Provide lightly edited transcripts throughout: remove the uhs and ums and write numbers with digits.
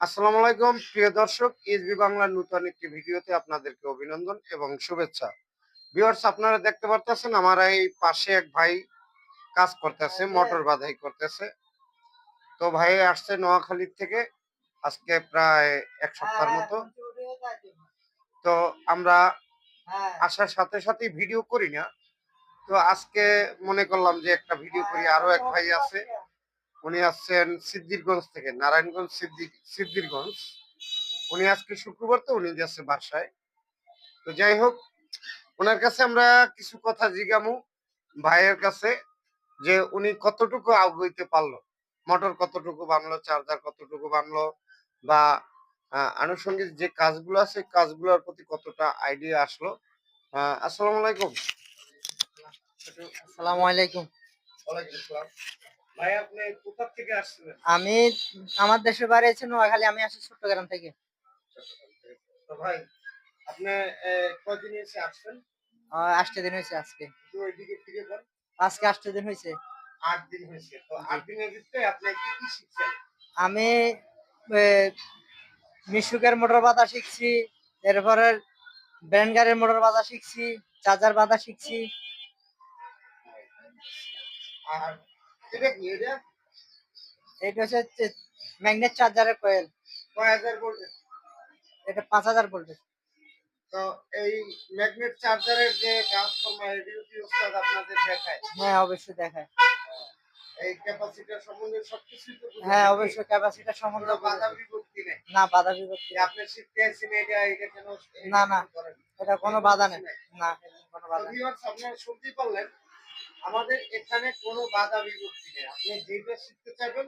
আসসালামু আলাইকুম প্রিয় দর্শক, এসবি বাংলার নতুন একটি ভিডিওতে আপনাদেরকে অভিনন্দন এবং শুভেচ্ছা। ভিউয়ার্স, আপনারা দেখতে পারতেছেন আমার এই পাশে এক ভাই কাজ করতেছে, মোটর বাঁধাই করতেছে। তো ভাই আসছে নোয়াখালীর থেকে, আজকে প্রায় এক সপ্তাহের মতো। তো আমরা আসার সাথে সাথেই ভিডিও করি না, তো আজকে মনে করলাম যে একটা ভিডিও করি। আরো এক ভাই আছে, উনি আসছেন সিদ্দিরগঞ্জ থেকে, নারায়ণগঞ্জ সিদ্দিরগঞ্জ। উনি আজকে শুক্রবার, তো উনি যাচ্ছে বাসায়। তো যাই হোক, ওনার কাছে আমরা কিছু কথা জিজ্ঞামু ভাইয়ের কাছে, যে উনি কতটুকু আগাইতে পারলো, মোটর কতটুকু বানলো, চার্জার কতটুকু বানলো, বা আনুষঙ্গিক যে কাজগুলো আছে কাজগুলোর প্রতি কতটা আইডিয়া আসলো। আসসালামু আলাইকুম। আসসালামু আলাইকুম। ওয়ালাইকুম আসসালাম। ভাই, আপনি কোথা থেকে আসছিলেন? আমি আমার দেশের বাড়ি হচ্ছে নোয়াখালী। আমি আসছি চট্টগ্রাম থেকে। চট্টগ্রাম থেকে। তো ভাই, আপনি কয়দিন এসে আসছেন? ৮ টা দিন হইছে আজকে। একটু ওইদিকে ফিরে যান। আজকে ৮ টা দিন হইছে। ৮ দিন হয়েছে। তো জি। ৮ দিনের ভিতরে আপনি কি শিখছেন? আমি এ মিশুকের মোটর বাঁধা শিখছি। এরপরে ব্যান্ড গাড়ির মোটর বাঁধা শিখছি। চার্জার বাঁধা শিখছি। আর এটা কি এটা? এটা হচ্ছে ম্যাগনেট চার্জারের কয়েল। কয় হাজার ভোল্টের? এটা ৫,০০০ ভোল্টের। তো এই ম্যাগনেট চার্জারের যে ট্রান্সফরমার, এটিও কি ওস্তাদ আপনাদের দেখায়? হ্যাঁ, অবশ্যই দেখায়। এই ক্যাপাসিটর সম্বন্ধে সবকিছুই তো বুঝেন হ্যাঁ, নাকি? অবশ্যই ক্যাপাসিটর সম্বন্ধে কোনো বাধা বুঝেছি। বিপত্তি নেই? না, বাধা বিপত্তি যে নেই। আপনি শিখতে আসছেন এটা কেন না, এটা না, কেন করেন? এটা কোনো এরকম বাধা কিছু নেই। নাই। না, এরকম কোনো তো বাধা নেই। ভিউয়ার্স, আপনারা শুনতেই পারলেন, আমাদের এখানে কোনো বাধা বিপত্তি নেই। আপনি যেটা শিখতে চাইবেন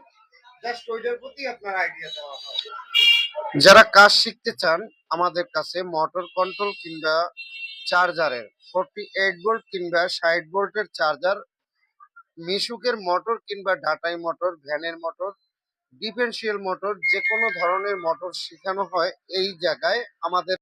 জাস্ট ওইটার প্রতি আপনার আইডিয়া দেওয়া হবে। যারা কাজ শিখতে চান, আমাদের কাছে মোটর কন্ট্রোল কিংবা চার্জারের 48 ভোল্ট কিংবা 60 ভোল্টের চার্জার, মিশুকের মোটর কিংবা ডাটাই মোটর, ভ্যানের মোটর, ডিফারেন্সিয়াল মোটর, যে কোনো ধরনের মোটর শেখানো হয় এই জায়গায়। আমাদের